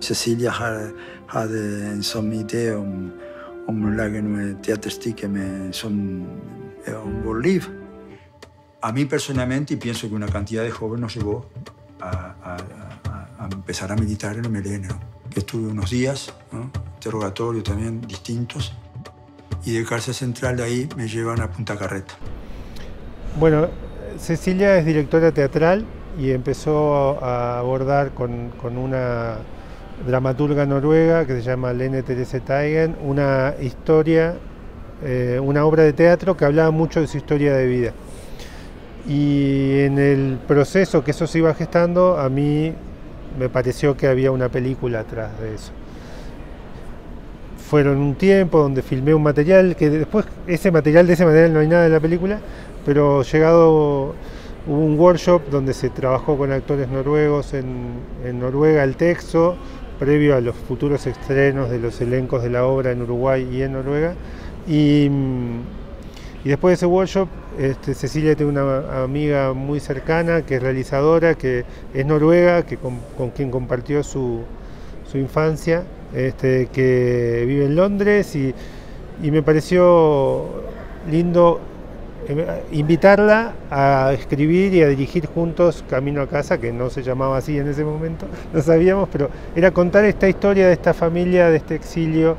Cecilia hade en sån idé om att lägga några teaterstycken som vårt liv. A mí personalmente, y pienso que una cantidad de jóvenes nos llevó a empezar a militar en el Melenio. Estuve unos días, ¿no? Interrogatorios también distintos, y de cárcel central de ahí me llevan a Punta Carreta. Bueno, Cecilia es directora teatral y empezó a abordar con una dramaturga noruega que se llama Lene Therese Teigen, una historia, una obra de teatro que hablaba mucho de su historia de vida. Y en el proceso que eso se iba gestando, a mí me pareció que había una película atrás de eso. Fueron un tiempo donde filmé un material, que después de ese material no hay nada en la película, pero hubo un workshop donde se trabajó con actores noruegos en Noruega el texto, previo a los futuros estrenos de los elencos de la obra en Uruguay y en Noruega. Y después de ese workshop, Cecilia tiene una amiga muy cercana que es realizadora, que es noruega, con quien compartió su infancia, que vive en Londres, y me pareció lindo invitarla a escribir y a dirigir juntos Camino a Casa, que no se llamaba así en ese momento, no sabíamos, pero era contar esta historia de esta familia, de este exilio,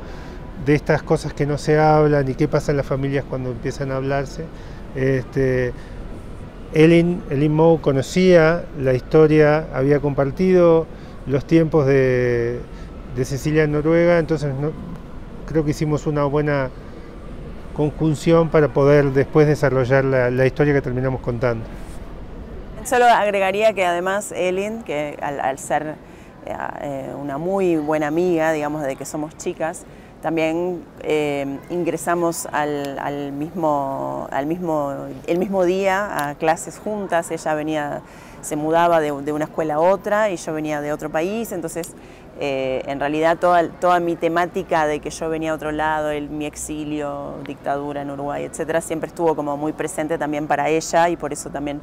de estas cosas que no se hablan y qué pasa en las familias cuando empiezan a hablarse. Elin Moe conocía la historia, había compartido los tiempos de Cecilia en Noruega, entonces creo que hicimos una buena conjunción para poder después desarrollar la historia que terminamos contando. Solo agregaría que además Elin, que al ser una muy buena amiga, digamos, de que somos chicas, también ingresamos el mismo día a clases juntas. Ella se mudaba de una escuela a otra y yo venía de otro país, entonces en realidad toda mi temática de que yo venía a otro lado, mi exilio, dictadura en Uruguay, etcétera, siempre estuvo como muy presente también para ella, y por eso también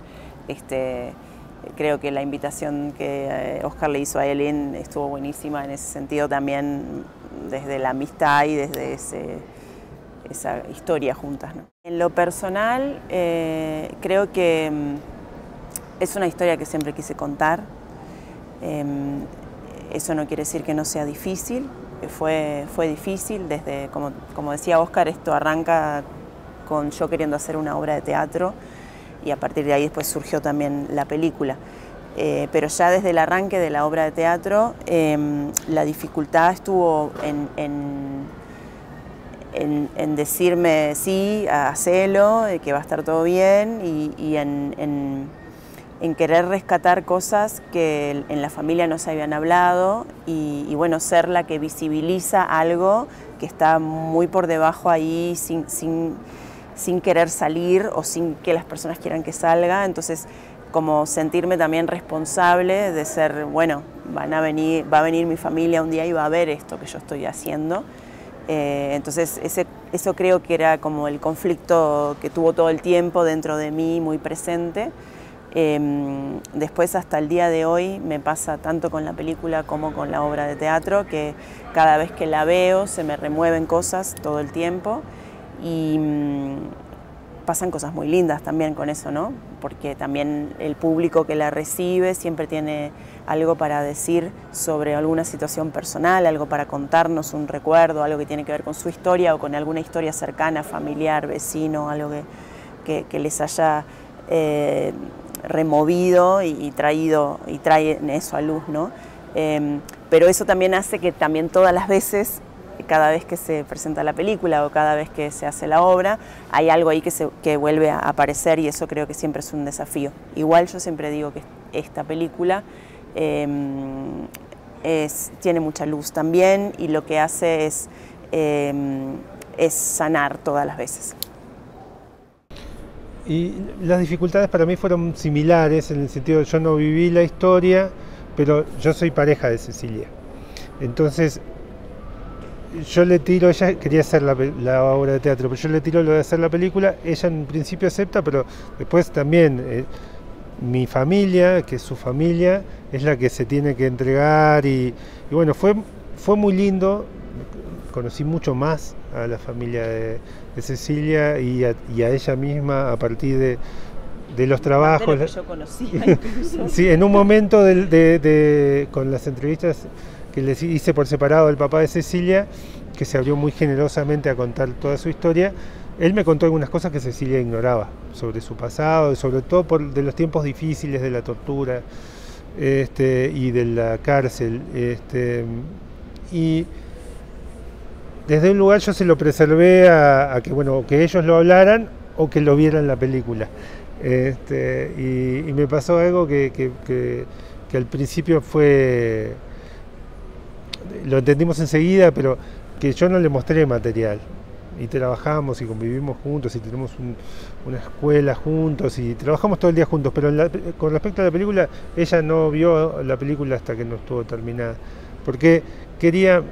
creo que la invitación que Oscar le hizo a Elin estuvo buenísima en ese sentido también, desde la amistad y desde esa historia juntas, ¿no? En lo personal, creo que es una historia que siempre quise contar. Eso no quiere decir que no sea difícil, fue difícil, como decía Oscar, esto arranca con yo queriendo hacer una obra de teatro, y a partir de ahí después surgió también la película. Pero ya desde el arranque de la obra de teatro, la dificultad estuvo en decirme sí, hacelo, que va a estar todo bien, y en querer rescatar cosas que en la familia no se habían hablado, y bueno, ser la que visibiliza algo que está muy por debajo ahí, sin querer salir o sin que las personas quieran que salga. Entonces, como sentirme también responsable de ser, bueno, va a venir mi familia un día y va a ver esto que yo estoy haciendo. Entonces eso creo que era como el conflicto que tuvo todo el tiempo dentro de mí, muy presente. Después, hasta el día de hoy, me pasa tanto con la película como con la obra de teatro, que cada vez que la veo se me remueven cosas todo el tiempo, y pasan cosas muy lindas también con eso, ¿no? Porque también el público que la recibe siempre tiene algo para decir sobre alguna situación personal, algo para contarnos, un recuerdo, algo que tiene que ver con su historia o con alguna historia cercana, familiar, vecino, algo que les haya removido y trae eso a luz, ¿no? Pero eso también hace que también todas las veces, cada vez que se presenta la película o cada vez que se hace la obra, hay algo ahí que vuelve a aparecer, y eso creo que siempre es un desafío. Igual yo siempre digo que esta película tiene mucha luz también, y lo que hace es sanar todas las veces. Y las dificultades para mí fueron similares, en el sentido de yo no viví la historia, pero yo soy pareja de Cecilia. Entonces, yo le tiro, ella quería hacer la obra de teatro, pero yo le tiro lo de hacer la película. Ella en principio acepta, pero después también mi familia, que es su familia, es la que se tiene que entregar y bueno, fue muy lindo, conocí mucho más a la familia de Cecilia y a ella misma a partir de los trabajos. De lo que yo conocía incluso. Sí, en un momento con las entrevistas que les hice por separado al papá de Cecilia, que se abrió muy generosamente a contar toda su historia, él me contó algunas cosas que Cecilia ignoraba sobre su pasado, y sobre todo de los tiempos difíciles de la tortura y de la cárcel. Y desde un lugar yo se lo preservé a que ellos lo hablaran o que lo vieran en la película. Y me pasó algo que al principio lo entendimos enseguida, pero que yo no le mostré material. Y trabajamos y convivimos juntos y tenemos una escuela juntos y trabajamos todo el día juntos, pero con respecto a la película, ella no vio la película hasta que no estuvo terminada, porque quería,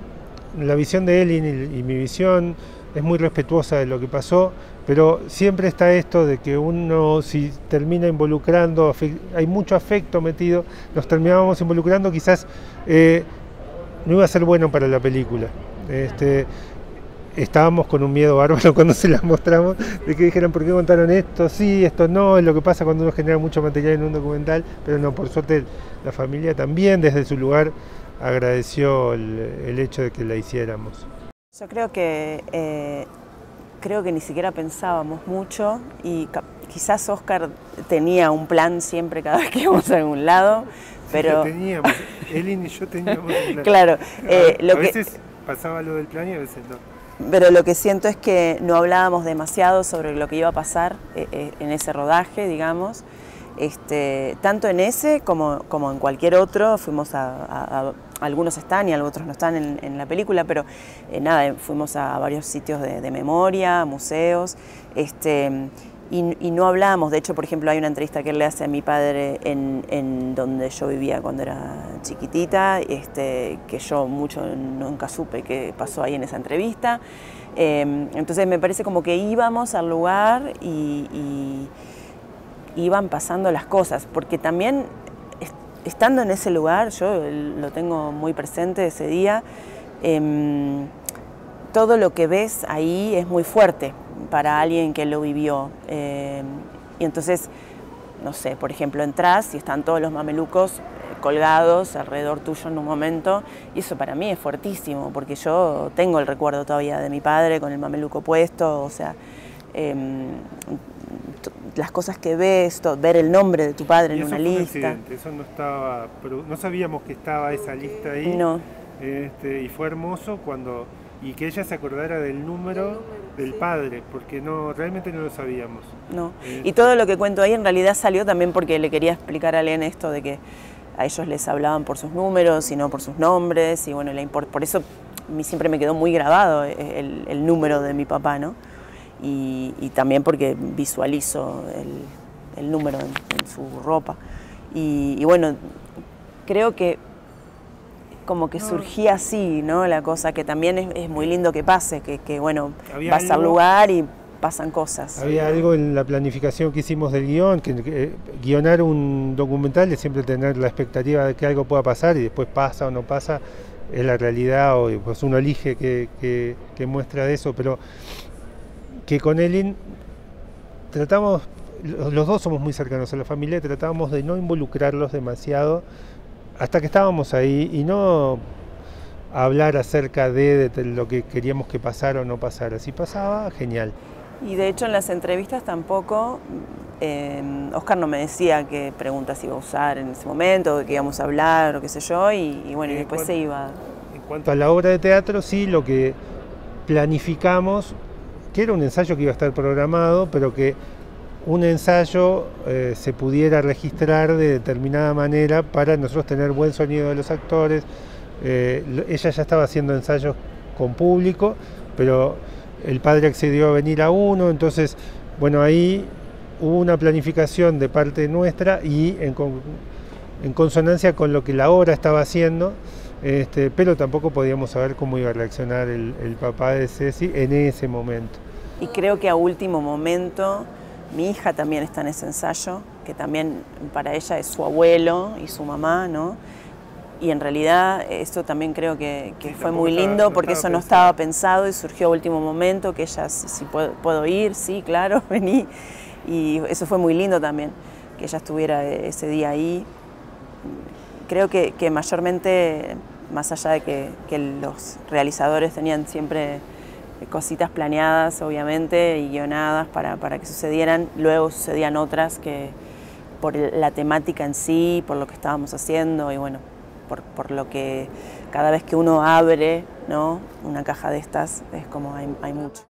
la visión de él y mi visión es muy respetuosa de lo que pasó, pero siempre está esto de que uno, si termina involucrando, hay mucho afecto metido, nos terminábamos involucrando, quizás no iba a ser bueno para la película. Estábamos con un miedo bárbaro cuando se las mostramos, de que dijeran ¿por qué contaron esto? Sí, esto no, es lo que pasa cuando uno genera mucho material en un documental, pero no, por suerte la familia también desde su lugar agradeció el hecho de que la hiciéramos. Yo creo que ni siquiera pensábamos mucho y quizás Oscar tenía un plan siempre cada vez que íbamos a algún lado, pero... Sí, teníamos, Elin y yo teníamos un plan. Claro. A veces pasaba lo del plan y a veces no. Pero lo que siento es que no hablábamos demasiado sobre lo que iba a pasar en ese rodaje, digamos. Tanto en ese como en cualquier otro, fuimos algunos están y otros no están en la película, pero nada, fuimos a varios sitios de memoria, museos, y no hablábamos. De hecho, por ejemplo, hay una entrevista que él le hace a mi padre en donde yo vivía cuando era chiquitita, que yo nunca supe qué pasó ahí en esa entrevista. Entonces me parece como que íbamos al lugar y iban pasando las cosas, porque también estando en ese lugar, yo lo tengo muy presente ese día, todo lo que ves ahí es muy fuerte para alguien que lo vivió. Y entonces, no sé, por ejemplo, entras y están todos los mamelucos colgados alrededor tuyo en un momento, y eso para mí es fuertísimo, porque yo tengo el recuerdo todavía de mi padre con el mameluco puesto, o sea, las cosas que ves, ver el nombre de tu padre en una lista. Eso no estaba, no sabíamos que estaba esa lista ahí. No. Y fue hermoso y que ella se acordara del número del padre, porque realmente no lo sabíamos. No. Y todo lo que cuento ahí en realidad salió también porque le quería explicar a Len esto de que a ellos les hablaban por sus números y no por sus nombres, y bueno, por eso a mí siempre me quedó muy grabado el número de mi papá, ¿no? Y también porque visualizo el número en su ropa. Y bueno, creo que como que surgía así, ¿no? La cosa, que también es muy lindo que pase, que bueno, vas al lugar y pasan cosas. Había algo en la planificación que hicimos del guión, que guionar un documental es siempre tener la expectativa de que algo pueda pasar y después pasa o no pasa, es la realidad, o pues uno elige que muestra de eso, pero que con Elin tratamos, los dos somos muy cercanos a la familia, tratábamos de no involucrarlos demasiado hasta que estábamos ahí y no hablar acerca de lo que queríamos que pasara o no pasara. Si pasaba, genial. Y de hecho en las entrevistas tampoco, Oscar no me decía qué preguntas iba a usar en ese momento, de qué íbamos a hablar o qué sé yo, y bueno, y después se iba. En cuanto a la obra de teatro, sí, lo que planificamos, que era un ensayo que iba a estar programado, pero que un ensayo se pudiera registrar de determinada manera para nosotros tener buen sonido de los actores. Ella ya estaba haciendo ensayos con público, pero el padre accedió a venir a uno, entonces, bueno, ahí hubo una planificación de parte nuestra y en consonancia con lo que la obra estaba haciendo, pero tampoco podíamos saber cómo iba a reaccionar el papá de Ceci en ese momento. Y creo que a último momento, mi hija también está en ese ensayo, que también para ella es su abuelo y su mamá, ¿no? Y en realidad esto también creo que fue muy lindo, porque eso no estaba pensado y surgió a último momento, que ella, si puedo ir, sí, claro, vení. Y eso fue muy lindo también, que ella estuviera ese día ahí. Creo que mayormente, más allá de que los realizadores tenían siempre cositas planeadas, obviamente, y guionadas para que sucedieran, luego sucedían otras que por la temática en sí, por lo que estábamos haciendo y bueno, por lo que cada vez que uno abre, ¿no?, una caja de estas, es como hay mucho.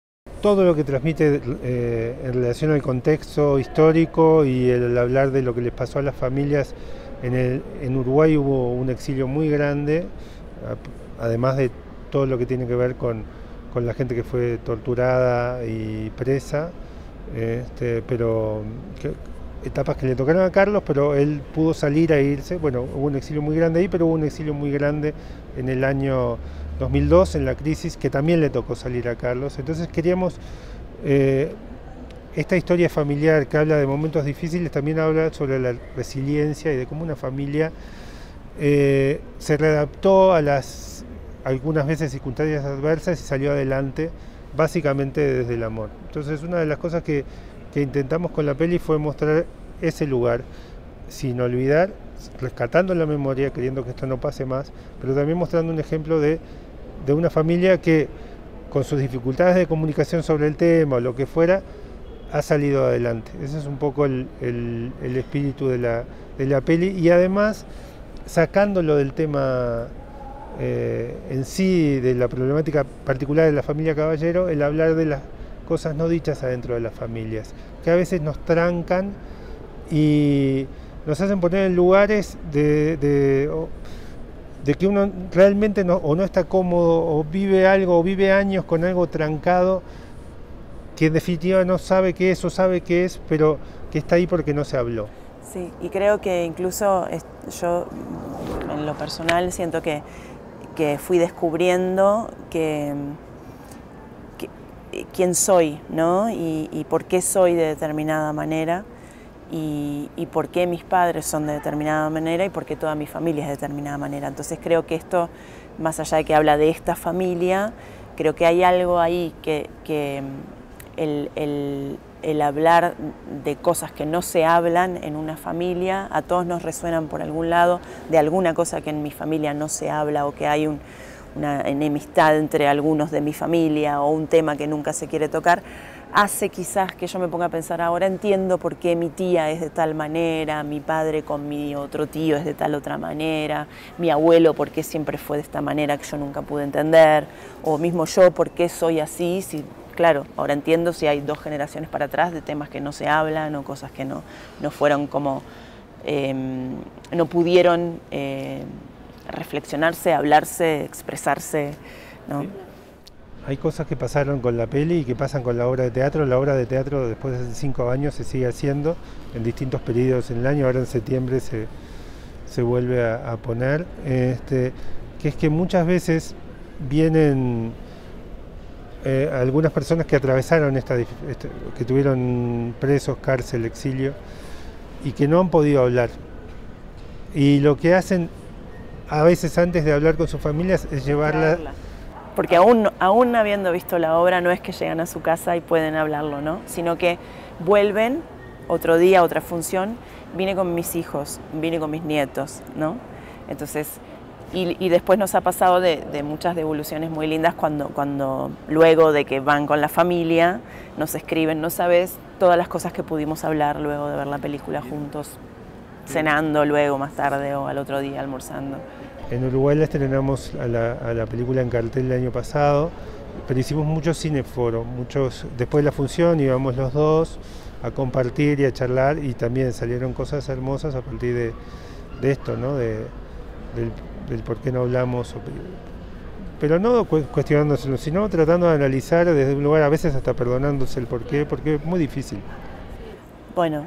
Todo lo que transmite en relación al contexto histórico y el hablar de lo que les pasó a las familias. En Uruguay hubo un exilio muy grande, además de todo lo que tiene que ver con la gente que fue torturada y presa, pero etapas que le tocaron a Carlos, pero él pudo salir a irse. Bueno, hubo un exilio muy grande ahí, pero hubo un exilio muy grande en el año 2002, en la crisis, que también le tocó salir a Carlos. Entonces queríamos, esta historia familiar que habla de momentos difíciles, también habla sobre la resiliencia y de cómo una familia se readaptó a algunas veces circunstancias adversas y salió adelante, básicamente desde el amor. Entonces una de las cosas que intentamos con la peli fue mostrar ese lugar, sin olvidar, rescatando la memoria, queriendo que esto no pase más, pero también mostrando un ejemplo de una familia que, con sus dificultades de comunicación sobre el tema o lo que fuera, ha salido adelante. Ese es un poco el espíritu de la peli, y además sacándolo del tema en sí, de la problemática particular de la familia Caballero, el hablar de las cosas no dichas adentro de las familias, que a veces nos trancan y nos hacen poner en lugares de que uno realmente no está cómodo, o vive algo, o vive años con algo trancado, que en definitiva no sabe qué es o sabe qué es, pero que está ahí porque no se habló. Sí, y creo que incluso yo, en lo personal, siento que fui descubriendo quién soy, ¿no? Y por qué soy de determinada manera, y por qué mis padres son de determinada manera, y por qué toda mi familia es de determinada manera. Entonces creo que esto, más allá de que habla de esta familia, creo que hay algo ahí que el hablar de cosas que no se hablan en una familia, a todos nos resuenan por algún lado, de alguna cosa que en mi familia no se habla, o que hay una enemistad entre algunos de mi familia, o un tema que nunca se quiere tocar, hace quizás que yo me ponga a pensar ahora, entiendo por qué mi tía es de tal manera, mi padre con mi otro tío es de tal otra manera, mi abuelo por qué siempre fue de esta manera que yo nunca pude entender, o mismo yo por qué soy así, si, claro, ahora entiendo si hay 2 generaciones para atrás de temas que no se hablan, o cosas que no fueron como, no pudieron reflexionarse, hablarse, expresarse, ¿no? Hay cosas que pasaron con la peli y que pasan con la obra de teatro. La obra de teatro, después de 5 años, se sigue haciendo en distintos periodos en el año. Ahora en septiembre se vuelve a poner. Que es que muchas veces vienen algunas personas que atravesaron que tuvieron presos, cárcel, exilio, y que no han podido hablar. Y lo que hacen a veces antes de hablar con sus familias es llevarla. Porque aún habiendo visto la obra, no es que llegan a su casa y pueden hablarlo, ¿no? Sino que vuelven otro día, otra función, vine con mis hijos, vine con mis nietos, ¿no? Entonces, y después nos ha pasado de muchas devoluciones muy lindas cuando luego de que van con la familia, nos escriben, no sabes todas las cosas que pudimos hablar luego de ver la película juntos, cenando luego más tarde o al otro día almorzando. En Uruguay la estrenamos a la película en cartel el año pasado, pero hicimos muchos cineforos, después de la función íbamos los dos a compartir y a charlar, y también salieron cosas hermosas a partir de esto, ¿no? Del por qué no hablamos, pero no cuestionándoselo, sino tratando de analizar desde un lugar, a veces hasta perdonándose el porqué, porque es muy difícil. Bueno,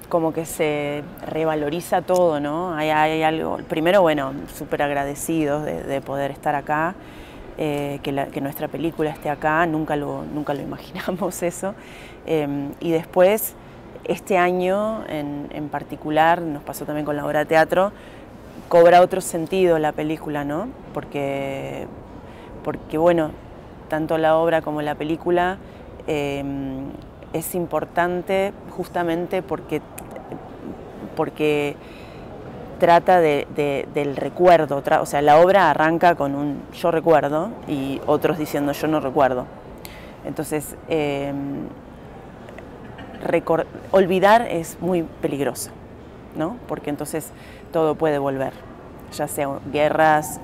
como que se revaloriza todo, ¿no? Hay algo, primero, bueno, súper agradecidos de poder estar acá, que nuestra película esté acá, nunca lo imaginamos eso, y después este año en particular, nos pasó también con la obra de teatro, cobra otro sentido la película, ¿no? Porque bueno, tanto la obra como la película es importante justamente porque trata del recuerdo, o sea, la obra arranca con un yo recuerdo y otros diciendo yo no recuerdo. Entonces, olvidar es muy peligroso, ¿no? Porque entonces todo puede volver, ya sea guerras,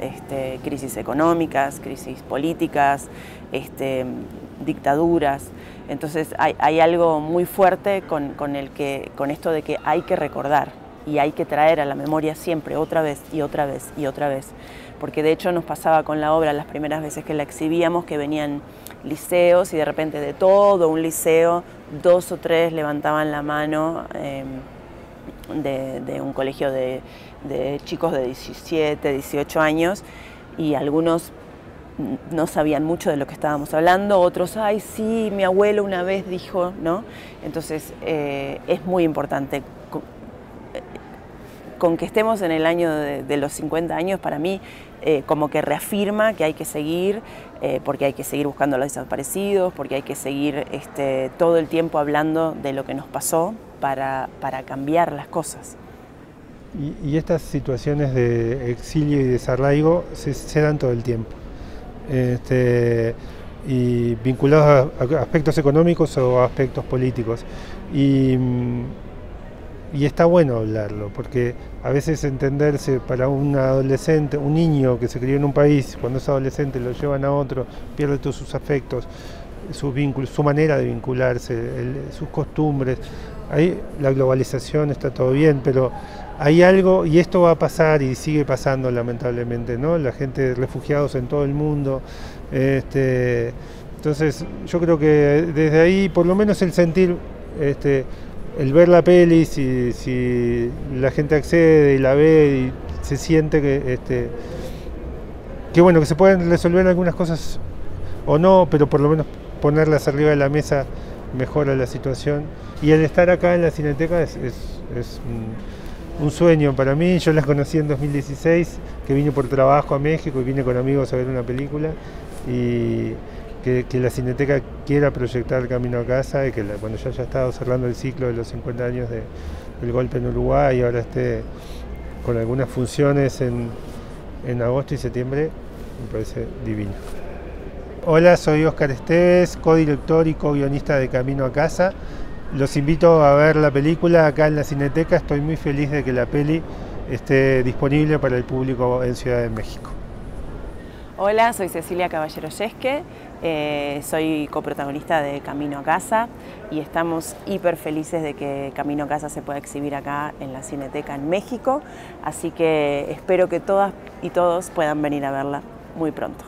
crisis económicas, crisis políticas, dictaduras. Entonces hay algo muy fuerte con esto de que hay que recordar y hay que traer a la memoria siempre, otra vez y otra vez y otra vez. Porque de hecho nos pasaba con la obra las primeras veces que la exhibíamos, que venían liceos y de repente de todo un liceo, 2 o 3 levantaban la mano de un colegio de chicos de 17, 18 años y algunos no sabían mucho de lo que estábamos hablando, otros, ay sí, mi abuelo una vez dijo, ¿no? Entonces es muy importante. Con que estemos en el año de los 50 años, para mí, como que reafirma que hay que seguir, porque hay que seguir buscando a los desaparecidos, porque hay que seguir todo el tiempo hablando de lo que nos pasó para cambiar las cosas. Y estas situaciones de exilio y desarraigo se dan todo el tiempo, y vinculados a aspectos económicos o a aspectos políticos. Y está bueno hablarlo, porque a veces entenderse para un adolescente, un niño que se crió en un país, cuando es adolescente lo llevan a otro, pierde todos sus afectos, sus vínculos, su manera de vincularse, sus costumbres. Ahí la globalización está todo bien, pero hay algo, y esto va a pasar y sigue pasando lamentablemente, ¿no? La gente, refugiados en todo el mundo. Entonces yo creo que desde ahí, por lo menos el sentir, el ver la peli, si la gente accede y la ve y se siente que bueno, que se pueden resolver algunas cosas o no, pero por lo menos ponerlas arriba de la mesa mejora la situación. Y el estar acá en la Cineteca es un sueño para mí. Yo la conocí en 2016, que vine por trabajo a México y vine con amigos a ver una película, y que la Cineteca quiera proyectar Camino a Casa y que cuando ya haya estado cerrando el ciclo de los 50 años del golpe en Uruguay y ahora esté con algunas funciones en agosto y septiembre, me parece divino. Hola, soy Óscar Esteves, codirector y co-guionista de Camino a Casa. Los invito a ver la película acá en la Cineteca. Estoy muy feliz de que la peli esté disponible para el público en Ciudad de México. Hola, soy Cecilia Caballero Yesque, soy coprotagonista de Camino a Casa y estamos hiper felices de que Camino a Casa se pueda exhibir acá en la Cineteca en México, así que espero que todas y todos puedan venir a verla muy pronto.